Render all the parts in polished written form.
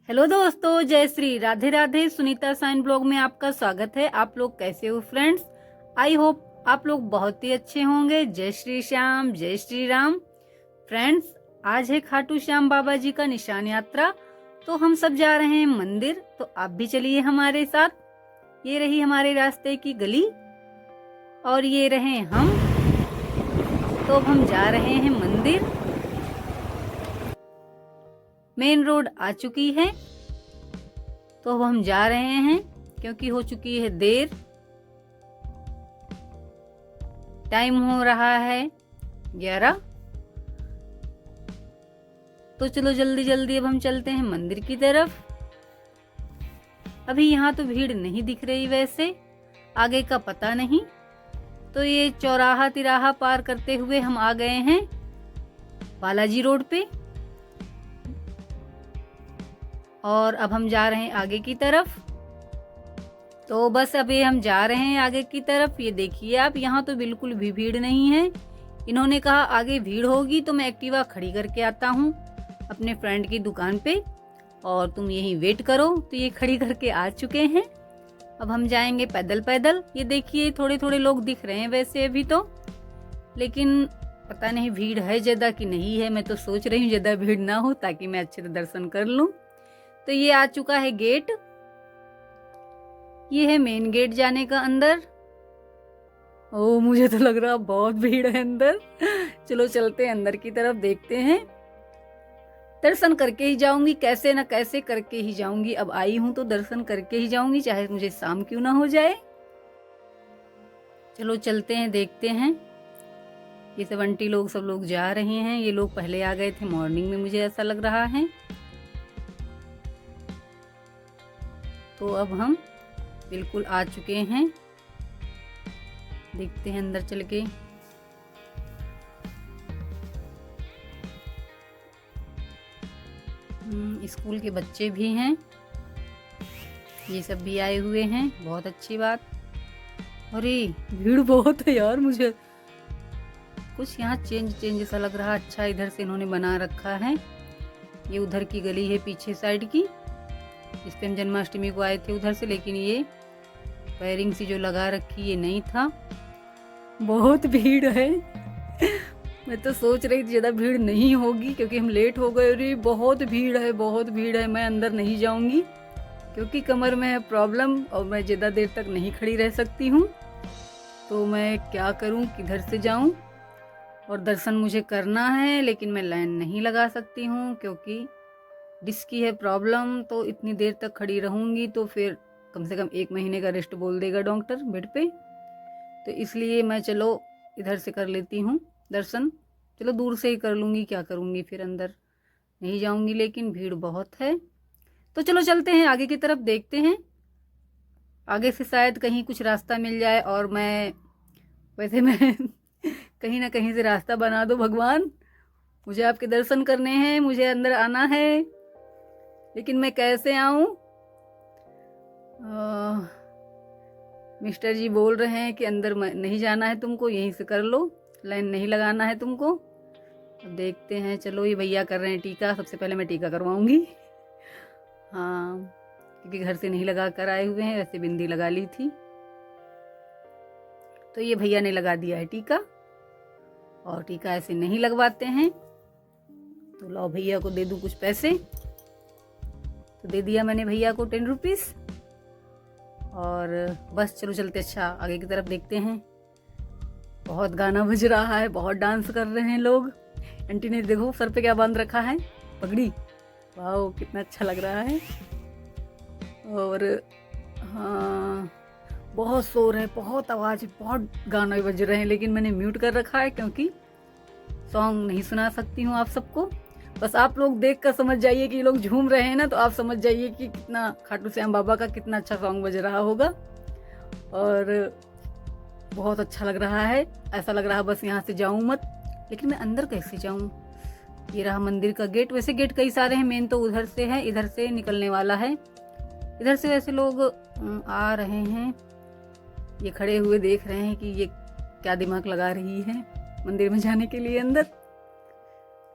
Hello दोस्तों, जय Shri Radhe Radhe. Sunita sign blog में आपका स्वागत है। आप लोग कैसे हो फ्रेंड्स? आई होप आप लोग बहुत ही अच्छे होंगे। जय श्री श्याम, जय श्री राम। फ्रेंड्स, आज है खाटू श्याम बाबा जी का निशान यात्रा, तो हम सब जा रहे हैं मंदिर। तो आप भी चलिए हमारे साथ। ये रही हमारे रास्ते की गली और ये रहे हम। तो अब हम जा रहे हैं मंदिर। मेन रोड आ चुकी है, तो अब हम जा रहे हैं क्योंकि हो चुकी है देर। टाइम हो रहा है 11। तो चलो जल्दी जल्दी अब हम चलते हैं मंदिर की तरफ। अभी यहाँ तो भीड़ नहीं दिख रही, वैसे आगे का पता नहीं। तो ये चौराहा तिराहा पार करते हुए हम आ गए हैं बालाजी रोड पे और अब हम जा रहे हैं आगे की तरफ। तो बस अभी हम जा रहे हैं आगे की तरफ। ये देखिए आप, यहाँ तो बिल्कुल भी भीड़ नहीं है। इन्होंने कहा आगे भीड़ होगी तो मैं एक्टिवा खड़ी करके आता हूँ अपने फ्रेंड की दुकान पे और तुम यहीं वेट करो। तो ये खड़ी करके आ चुके हैं। अब हम जाएंगे पैदल पैदल। ये देखिए थोड़े थोड़े लोग दिख रहे हैं वैसे अभी तो, लेकिन पता नहीं भीड़ है ज्यादा कि नहीं है। मैं तो सोच रही हूँ ज्यादा भीड़ ना हो ताकि मैं अच्छे से दर्शन कर लूँ। तो ये आ चुका है गेट। ये है मेन गेट जाने का अंदर। ओ, मुझे तो लग रहा बहुत भीड़ है अंदर। चलो चलते हैं अंदर की तरफ, देखते हैं। दर्शन करके ही जाऊंगी, कैसे ना कैसे करके ही जाऊंगी। अब आई हूं तो दर्शन करके ही जाऊंगी, चाहे मुझे शाम क्यों ना हो जाए। चलो चलते हैं, देखते हैं। ये सब आंटी लोग सब लोग जा रहे हैं। ये लोग पहले आ गए थे मॉर्निंग में, मुझे ऐसा लग रहा है। तो अब हम बिल्कुल आ चुके हैं। देखते हैं अंदर चल के। स्कूल के बच्चे भी हैं, ये सब भी आए हुए हैं, बहुत अच्छी बात। अरे भीड़ बहुत है यार, मुझे कुछ यहाँ चेंज सा लग रहा। अच्छा, इधर से इन्होंने बना रखा है। ये उधर की गली है पीछे साइड की, इस पे हम जन्माष्टमी को आए थे उधर से, लेकिन ये वायरिंग सी जो लगा रखी ये नहीं था। बहुत भीड़ है। मैं तो सोच रही थी ज्यादा भीड़ नहीं होगी क्योंकि हम लेट हो गए। अरे बहुत भीड़ है, बहुत भीड़ है। मैं अंदर नहीं जाऊंगी क्योंकि कमर में है प्रॉब्लम और मैं ज्यादा देर तक नहीं खड़ी रह सकती हूँ। तो मैं क्या करूँ, किधर से जाऊँ? और दर्शन मुझे करना है लेकिन मैं लाइन नहीं लगा सकती हूँ क्योंकि डिस्क की है प्रॉब्लम। तो इतनी देर तक खड़ी रहूंगी तो फिर कम से कम 1 महीने का रेस्ट बोल देगा डॉक्टर बेड पे। तो इसलिए मैं चलो इधर से कर लेती हूँ दर्शन। चलो दूर से ही कर लूँगी, क्या करूँगी फिर, अंदर नहीं जाऊँगी। लेकिन भीड़ बहुत है। तो चलो चलते हैं आगे की तरफ, देखते हैं। आगे से शायद कहीं कुछ रास्ता मिल जाए और मैं वैसे मैं कहीं ना कहीं से रास्ता बना दो भगवान। मुझे आपके दर्शन करने हैं, मुझे अंदर आना है, लेकिन मैं कैसे आऊं? मिस्टर जी बोल रहे हैं कि अंदर नहीं जाना है तुमको, यहीं से कर लो, लाइन नहीं लगाना है तुमको। अब देखते हैं। चलो ये भैया कर रहे हैं टीका। सबसे पहले मैं टीका करवाऊंगी। हाँ, क्योंकि घर से नहीं लगा कर आए हुए हैं, वैसे बिंदी लगा ली थी। तो ये भैया ने लगा दिया है टीका, और टीका ऐसे नहीं लगवाते हैं। तो लो भैया को दे दूं कुछ पैसे। तो दे दिया मैंने भैया को 10 रुपीज़। और बस चलो चलते। अच्छा, आगे की तरफ देखते हैं। बहुत गाना बज रहा है, बहुत डांस कर रहे हैं लोग। आंटी ने देखो सर पे क्या बांध रखा है, पगड़ी। वाह, कितना अच्छा लग रहा है। और हाँ, बहुत शोर है, बहुत आवाज़ है, बहुत गाने बज रहे हैं, लेकिन मैंने म्यूट कर रखा है क्योंकि सॉन्ग नहीं सुना सकती हूँ आप सबको। बस आप लोग देख कर समझ जाइए कि ये लोग झूम रहे हैं ना, तो आप समझ जाइए कि कितना खाटू श्याम बाबा का कितना अच्छा सॉन्ग बज रहा होगा। और बहुत अच्छा लग रहा है। ऐसा लग रहा है बस यहाँ से जाऊँ मत। लेकिन मैं अंदर कैसे जाऊँ? ये रहा मंदिर का गेट। वैसे गेट कई सारे हैं, मेन तो उधर से है, इधर से निकलने वाला है। इधर से वैसे लोग आ रहे हैं, ये खड़े हुए देख रहे हैं कि ये क्या दिमाग लगा रही है मंदिर में जाने के लिए अंदर।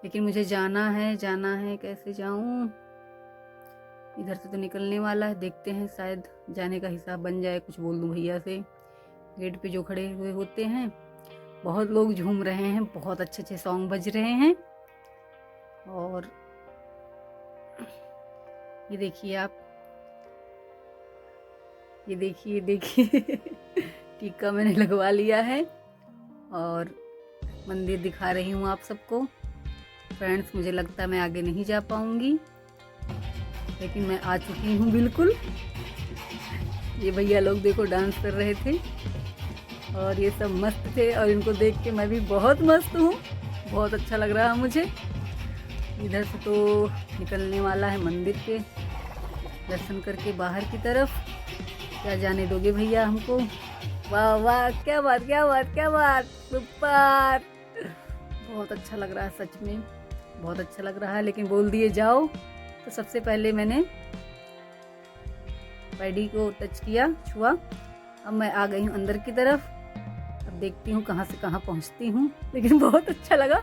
लेकिन मुझे जाना है, कैसे जाऊं? इधर से तो निकलने वाला है, देखते हैं शायद जाने का हिसाब बन जाए, कुछ बोल दूं भैया से। गेट पे जो खड़े हुए होते हैं, बहुत लोग झूम रहे हैं, बहुत अच्छे अच्छे सॉन्ग बज रहे हैं। और ये देखिए आप, ये देखिए टीका मैंने लगवा लिया है और मंदिर दिखा रही हूँ आप सबको। फ्रेंड्स, मुझे लगता है मैं आगे नहीं जा पाऊंगी, लेकिन मैं आ चुकी हूँ बिल्कुल। ये भैया लोग देखो डांस कर रहे थे और ये सब मस्त थे, और इनको देख के मैं भी बहुत मस्त हूँ, बहुत अच्छा लग रहा है मुझे। इधर से तो निकलने वाला है मंदिर के दर्शन करके बाहर की तरफ। क्या जाने दोगे भैया हमको? वाह वाह, क्या बात क्या बात क्या बात, सुपर! बहुत अच्छा लग रहा है, सच में बहुत अच्छा लग रहा है। लेकिन बोल दिए जाओ तो सबसे पहले मैंने पैडी को टच किया, छुआ। अब मैं आ गई हूँ अंदर की तरफ। अब देखती हूँ कहाँ से कहाँ पहुँचती हूँ, लेकिन बहुत अच्छा लगा।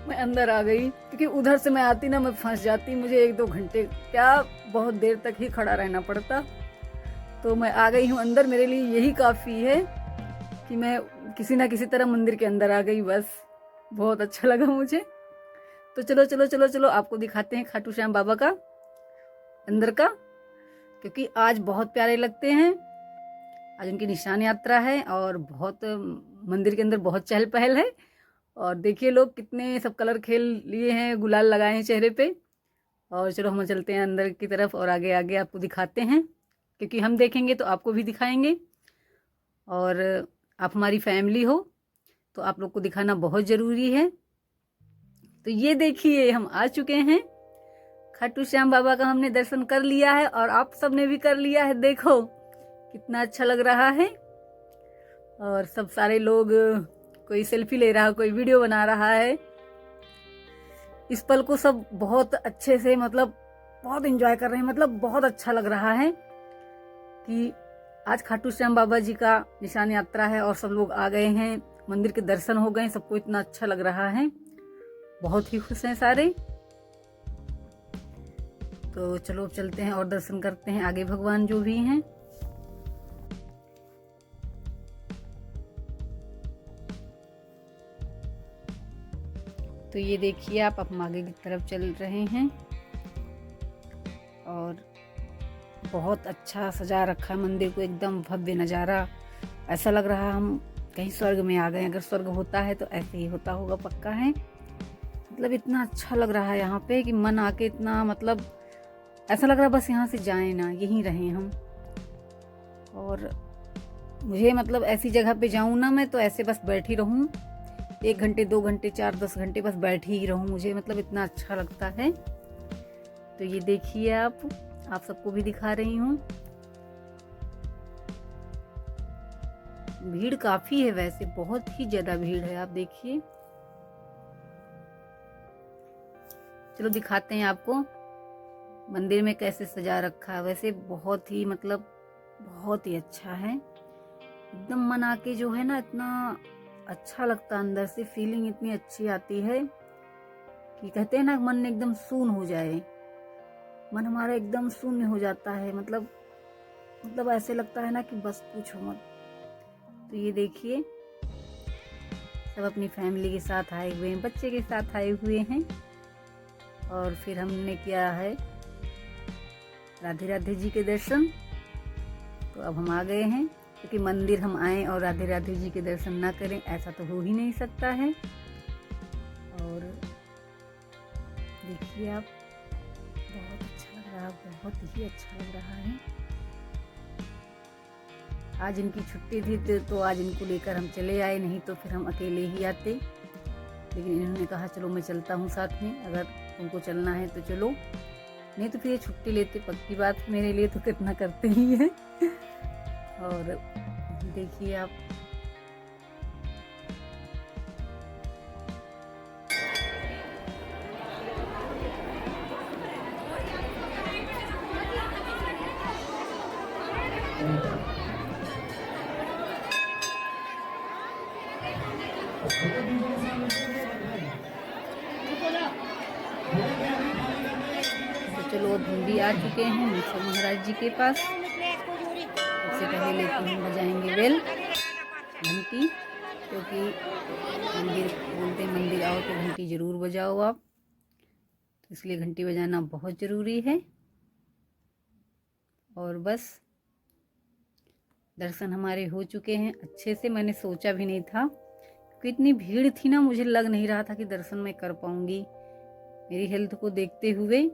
मैं अंदर आ गई, क्योंकि उधर से मैं आती ना, मैं फंस जाती, मुझे 1-2 घंटे क्या बहुत देर तक ही खड़ा रहना पड़ता। तो मैं आ गई हूँ अंदर, मेरे लिए यही काफ़ी है कि मैं किसी ना किसी तरह मंदिर के अंदर आ गई, बस। बहुत अच्छा लगा मुझे। तो चलो चलो चलो चलो, आपको दिखाते हैं खाटू श्याम बाबा का अंदर का, क्योंकि आज बहुत प्यारे लगते हैं। आज उनकी निशान यात्रा है और बहुत मंदिर के अंदर बहुत चहल पहल है। और देखिए लोग कितने सब कलर खेल लिए हैं, गुलाल लगाए हैं चेहरे पे। और चलो हम चलते हैं अंदर की तरफ और आगे आगे आपको दिखाते हैं, क्योंकि हम देखेंगे तो आपको भी दिखाएंगे। और आप हमारी फैमिली हो तो आप लोग को दिखाना बहुत ज़रूरी है। तो ये देखिए, हम आ चुके हैं, खाटू श्याम बाबा का हमने दर्शन कर लिया है और आप सब ने भी कर लिया है। देखो कितना अच्छा लग रहा है। और सब सारे लोग, कोई सेल्फी ले रहा है, कोई वीडियो बना रहा है। इस पल को सब बहुत अच्छे से, मतलब बहुत एंजॉय कर रहे हैं। मतलब बहुत अच्छा लग रहा है कि आज खाटू श्याम बाबा जी का निशान यात्रा है और सब लोग आ गए हैं, मंदिर के दर्शन हो गए, सबको इतना अच्छा लग रहा है, बहुत ही खुश हैं सारे। तो चलो चलते हैं और दर्शन करते हैं आगे भगवान जो भी हैं। तो ये देखिए आप, हम आगे की तरफ चल रहे हैं और बहुत अच्छा सजा रखा है मंदिर को, एकदम भव्य नज़ारा। ऐसा लग रहा है हम कहीं स्वर्ग में आ गए। अगर स्वर्ग होता है तो ऐसे ही होता होगा, पक्का है। मतलब इतना अच्छा लग रहा है यहाँ पे कि मन आके इतना, मतलब ऐसा लग रहा है बस यहाँ से जाएं ना, यहीं रहें हम। और मुझे मतलब ऐसी जगह पे जाऊँ ना मैं, तो ऐसे बस बैठी रहूँ 1 घंटे 2 घंटे 4-10 घंटे बस बैठी ही रहूँ, मुझे मतलब इतना अच्छा लगता है। तो ये देखिए आप सबको भी दिखा रही हूँ। भीड़ काफी है, वैसे बहुत ही ज्यादा भीड़ है, आप देखिए। चलो दिखाते हैं आपको मंदिर में कैसे सजा रखा है। वैसे बहुत ही, मतलब बहुत ही अच्छा है, एकदम मन आके जो है ना, इतना अच्छा लगता है, अंदर से फीलिंग इतनी अच्छी आती है कि कहते हैं ना, मन एकदम सून हो जाए, मन हमारा एकदम शून्य हो जाता है। मतलब ऐसे लगता है ना कि बस पूछो मत। तो ये देखिए, सब अपनी फैमिली के साथ आए हुए हैं, बच्चे के साथ आए हुए हैं। और फिर हमने किया है राधे राधे जी के दर्शन। तो अब हम आ गए हैं, क्योंकि मंदिर हम आए और राधे राधे जी के दर्शन ना करें, ऐसा तो हो ही नहीं सकता है। और देखिए आप, बहुत अच्छा लग रहा है, बहुत ही अच्छा लग रहा है। आज इनकी छुट्टी थी तो आज इनको लेकर हम चले आए, नहीं तो फिर हम अकेले ही आते। लेकिन इन्होंने कहा चलो मैं चलता हूँ साथ में, अगर तुमको चलना है तो चलो, नहीं तो फिर ये छुट्टी लेते, पक्की बात मेरे लिए तो कितना करते ही है। और देखिए आप, तो चलो अब हम भी आ आ चुके हैं मूसर महाराज जी के पास। सबसे पहले लेके हम बजाएंगे बेल घंटी, क्योंकि मंदिर बोलते हैं मंदिर आओ तो घंटी ज़रूर बजाओ आप, तो इसलिए घंटी बजाना बहुत ज़रूरी है। और बस दर्शन हमारे हो चुके हैं अच्छे से। मैंने सोचा भी नहीं था कि इतनी भीड़ थी ना, मुझे लग नहीं रहा था कि दर्शन मैं कर पाऊंगी मेरी हेल्थ को देखते हुए,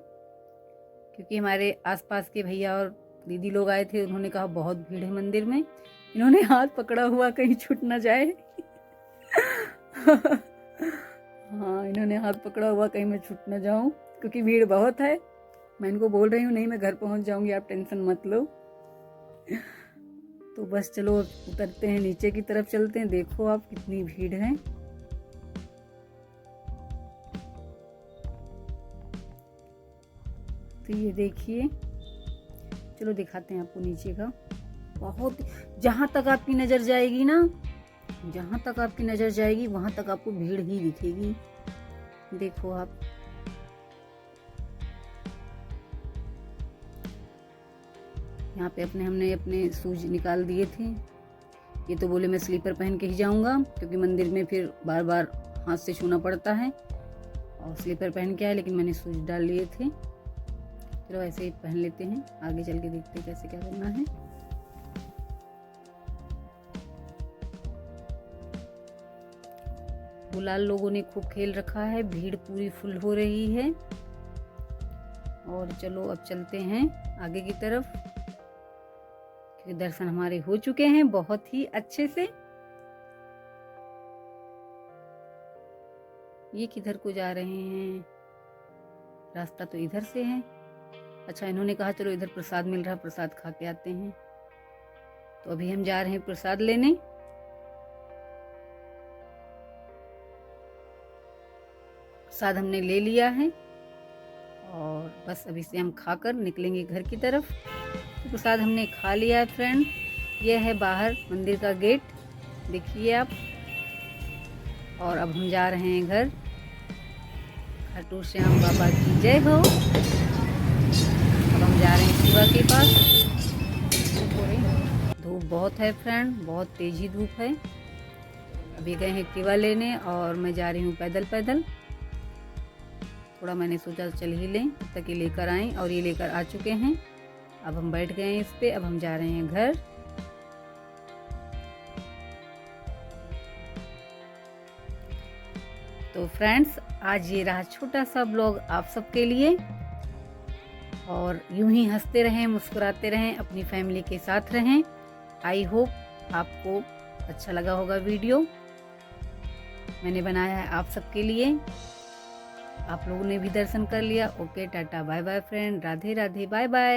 क्योंकि हमारे आसपास के भैया और दीदी लोग आए थे। उन्होंने कहा बहुत भीड़ है मंदिर में। इन्होंने हाथ पकड़ा हुआ कहीं छूट ना जाए। हाँ, इन्होंने हाथ पकड़ा हुआ कहीं मैं छूट ना जाऊं, क्योंकि भीड़ बहुत है। मैं इनको बोल रही हूँ नहीं मैं घर पहुंच जाऊंगी, आप टेंशन मत लो। तो बस चलो उतरते हैं, नीचे की तरफ चलते हैं। देखो आप कितनी भीड़ है। तो ये देखिए, चलो दिखाते हैं आपको नीचे का। बहुत, जहाँ तक आपकी नज़र जाएगी ना, जहाँ तक आपकी नज़र जाएगी वहाँ तक आपको भीड़ ही दिखेगी। देखो आप, यहाँ पे हमने अपने शूज निकाल दिए थे। ये तो बोले मैं स्लीपर पहन के ही जाऊँगा, क्योंकि मंदिर में फिर बार बार हाथ से छूना पड़ता है, और स्लीपर पहन के आए, लेकिन मैंने शूज डाल लिए थे। चलो ऐसे ही पहन लेते हैं, आगे चल के देखते हैं कैसे क्या करना है। गुलाल लोगों ने खूब खेल रखा है, भीड़ पूरी फुल हो रही है। और चलो अब चलते हैं आगे की तरफ, क्योंकि दर्शन हमारे हो चुके हैं बहुत ही अच्छे से। ये किधर को जा रहे हैं? रास्ता तो इधर से है। अच्छा, इन्होंने कहा चलो इधर प्रसाद मिल रहा है, प्रसाद खा के आते हैं। तो अभी हम जा रहे हैं प्रसाद लेने। प्रसाद हमने ले लिया है, और बस अभी से हम खाकर निकलेंगे घर की तरफ। तो प्रसाद हमने खा लिया है फ्रेंड। यह है बाहर मंदिर का गेट, देखिए आप। और अब हम जा रहे हैं घर। खाटू श्याम बाबा की जय हो। अब हम जा रहे हैं शिवा के पास। धूप बहुत है फ्रेंड, बहुत तेजी धूप है। अभी गए हैं एक्टिवा लेने, और मैं जा रही हूँ पैदल पैदल। थोड़ा मैंने सोचा चल ही लें, तब ये लेकर आएँ, और ये लेकर आ चुके हैं। अब हम बैठ गए हैं इस पे। अब हम जा रहे हैं घर। तो फ्रेंड्स, आज ये रहा छोटा सा ब्लॉग आप सबके लिए। और यूं ही हंसते रहें, मुस्कुराते रहें, अपनी फैमिली के साथ रहें। आई होप आपको अच्छा लगा होगा वीडियो। मैंने बनाया है आप सबके लिए। आप लोगों ने भी दर्शन कर लिया। Okay, ta-ta bye bye friend, Radhe Radhe, bye bye.